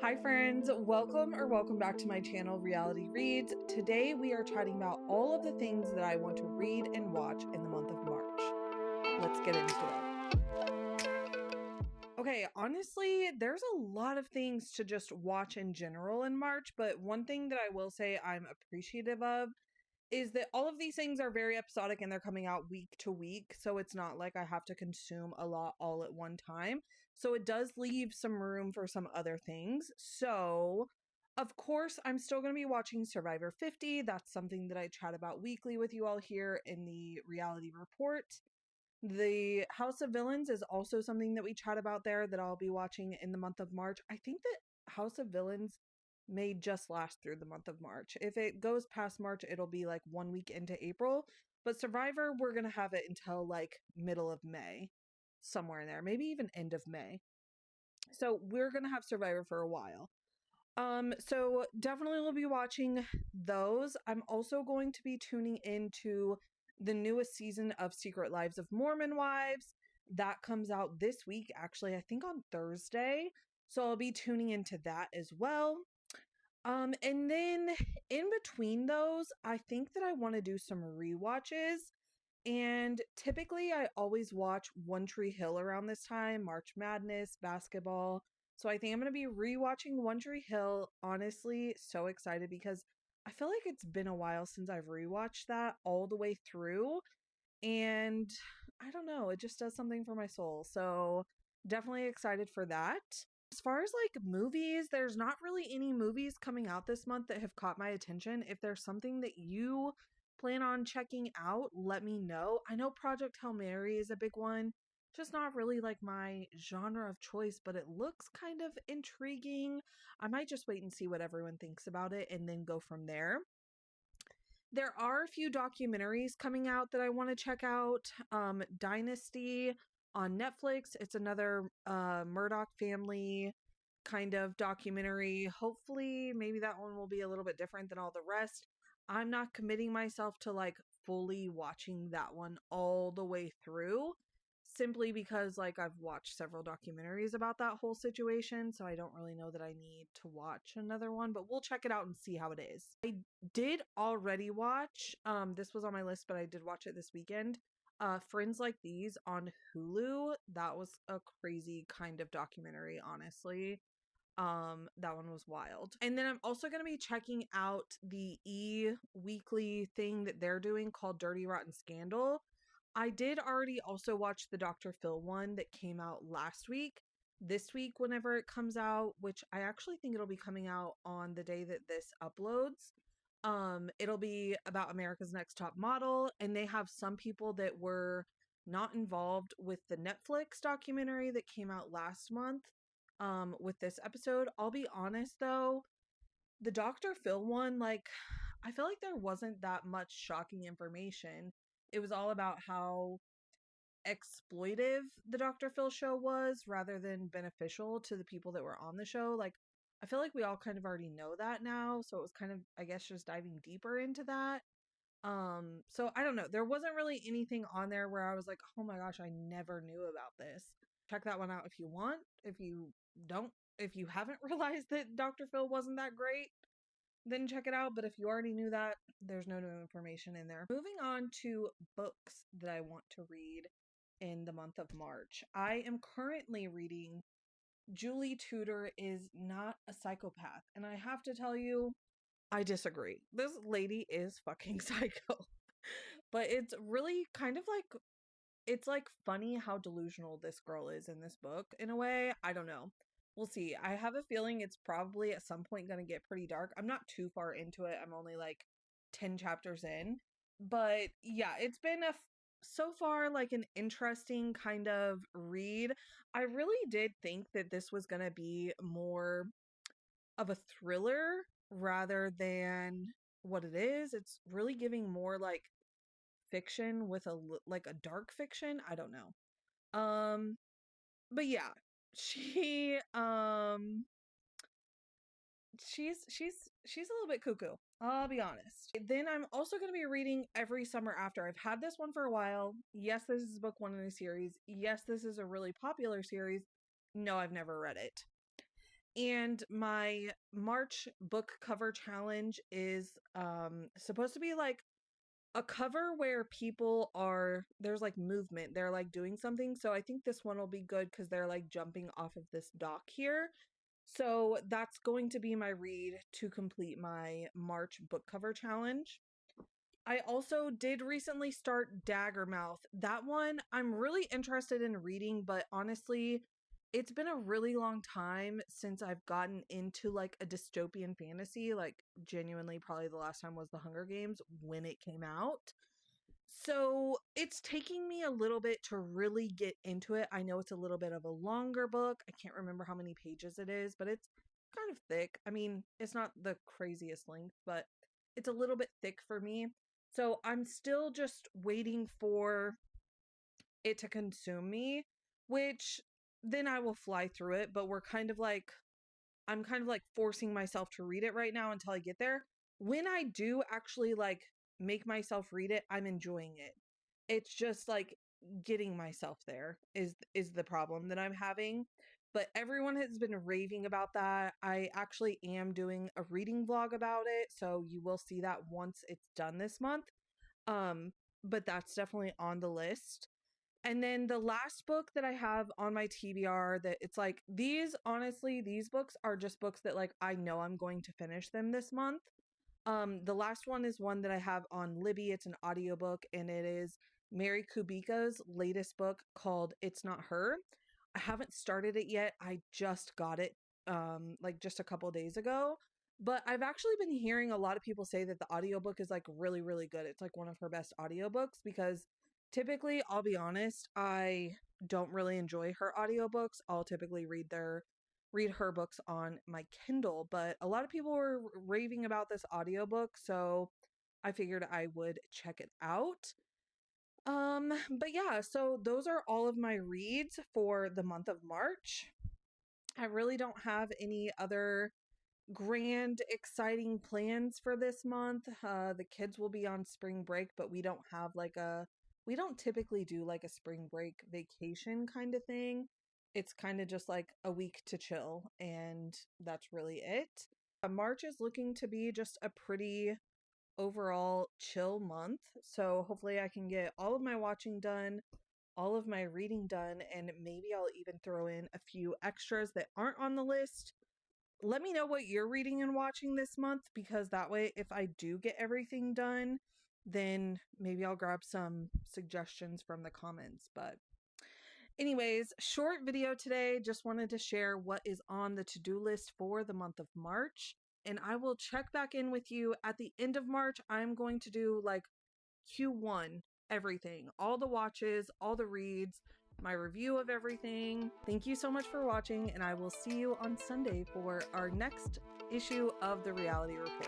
Hi friends, welcome back to my channel, Reality Reads. Today we are chatting about all of the things that I want to read and watch in the month of March. Let's get into it. Okay, honestly, there's a lot of things to just watch in general in March, but one thing that I will say I'm appreciative of is that all of these things are very episodic and they're coming out week to week. So it's not like I have to consume a lot all at one time. So it does leave some room for some other things. So, of course, I'm still going to be watching Survivor 50. That's something that I chat about weekly with you all here in the reality report. The House of Villains is also something that we chat about there that I'll be watching in the month of March. I think that House of Villains may just last through the month of March. If it goes past March, it'll be like 1 week into April. But Survivor, we're going to have it until like middle of May, somewhere in there, maybe even end of May. So we're going to have Survivor for a while. So definitely we'll be watching those. I'm also going to be tuning into the newest season of Secret Lives of Mormon Wives. That comes out this week, actually, I think on Thursday. So I'll be tuning into that as well. And then in between those, I think that I want to do some rewatches. And typically I always watch One Tree Hill around this time, March Madness, basketball. So I think I'm going to be rewatching One Tree Hill. Honestly, so excited because I feel like it's been a while since I've rewatched that all the way through. And I don't know, it just does something for my soul. So definitely excited for that. As far as like movies, there's not really any movies coming out this month that have caught my attention. If there's something that you plan on checking out, let me know. I know Project Hail Mary is a big one. Just not really like my genre of choice, but it looks kind of intriguing. I might just wait and see what everyone thinks about it and then go from there. There are a few documentaries coming out that I want to check out. Dynasty on Netflix. It's another Murdoch family kind of documentary. Hopefully, maybe that one will be a little bit different than all the rest. I'm not committing myself to like fully watching that one all the way through simply because like I've watched several documentaries about that whole situation, so I don't really know that I need to watch another one, but we'll check it out and see how it is. I did already watch this was on my list, but I did watch it this weekend. Friends Like These on Hulu. That was a crazy kind of documentary, honestly. That one was wild. And then I'm also going to be checking out the weekly thing that they're doing called Dirty Rotten Scandal. I did already also watch the Dr. Phil one that came out last week. This week, whenever it comes out, which I actually think it'll be coming out on the day that this uploads. It'll be about America's Next Top Model, and they have some people that were not involved with the Netflix documentary that came out last month. With this episode, I'll be honest though, the Dr. Phil one, like, I feel like there wasn't that much shocking information. It was all about how exploitive the Dr. Phil show was rather than beneficial to the people that were on the show. Like, I feel like we all kind of already know that now, so it was kind of, I guess, just diving deeper into that. So I don't know. There wasn't really anything on there where I was like, "Oh my gosh, I never knew about this." Check that one out if you want. If you haven't realized that Dr. Phil wasn't that great, then check it out. But if you already knew that, there's no new information in there. Moving on to books that I want to read in the month of March. I am currently reading Julie Tudor Is Not a Psychopath. And I have to tell you, I disagree. This lady is fucking psycho. But it's really kind of like, it's like funny how delusional this girl is in this book in a way. I don't know. We'll see. I have a feeling it's probably at some point going to get pretty dark. I'm not too far into it. I'm only like 10 chapters in. But yeah, it's been so far like an interesting kind of read. I really did think that this was going to be more of a thriller rather than what it is. It's really giving more like fiction with like a dark fiction. I don't know. But yeah, she she's a little bit cuckoo. I'll be honest. Then I'm also going to be reading Every Summer After. I've had this one for a while. Yes, this is book one in a series. Yes, this is a really popular series. No, I've never read it. And my March book cover challenge is supposed to be like a cover where people are, there's like movement, they're like doing something. So I think this one will be good because they're like jumping off of this dock here. So that's going to be my read to complete my March book cover challenge. I also did recently start Daggermouth. That one I'm really interested in reading, but honestly, it's been a really long time since I've gotten into like a dystopian fantasy. Like, genuinely, probably the last time was The Hunger Games when it came out. So it's taking me a little bit to really get into it. I know it's a little bit of a longer book. I can't remember how many pages it is, but it's kind of thick. I mean, it's not the craziest length, but it's a little bit thick for me. So I'm still just waiting for it to consume me, which then I will fly through it. But I'm kind of like forcing myself to read it right now until I get there. When I do actually like make myself read it, I'm enjoying it. It's just like getting myself there is the problem that I'm having. But everyone has been raving about that. I actually am doing a reading vlog about it, so you will see that once it's done this month. Um, but that's definitely on the list. And then the last book that I have on my TBR, that it's like, these, honestly, these books are just books that like I know I'm going to finish them this month. The last one is one that I have on Libby. It's an audiobook, and it is Mary Kubica's latest book called It's Not Her. I haven't started it yet. I just got it like just a couple days ago. But I've actually been hearing a lot of people say that the audiobook is like really, really good. It's like one of her best audiobooks because typically, I'll be honest, I don't really enjoy her audiobooks. I'll typically read her books on my Kindle, but a lot of people were raving about this audiobook, so I figured I would check it out. But yeah, so those are all of my reads for the month of March. I really don't have any other grand, exciting plans for this month. The kids will be on spring break, but we don't typically do like a spring break vacation kind of thing. It's kind of just like a week to chill, and that's really it. March is looking to be just a pretty overall chill month. So hopefully I can get all of my watching done, all of my reading done, and maybe I'll even throw in a few extras that aren't on the list. Let me know what you're reading and watching this month, because that way, if I do get everything done, then maybe I'll grab some suggestions from the comments. But anyways, short video today. Just wanted to share what is on the to-do list for the month of March. And I will check back in with you at the end of March. I'm going to do like Q1, everything, all the watches, all the reads, my review of everything. Thank you so much for watching, and I will see you on Sunday for our next issue of the Reality Report.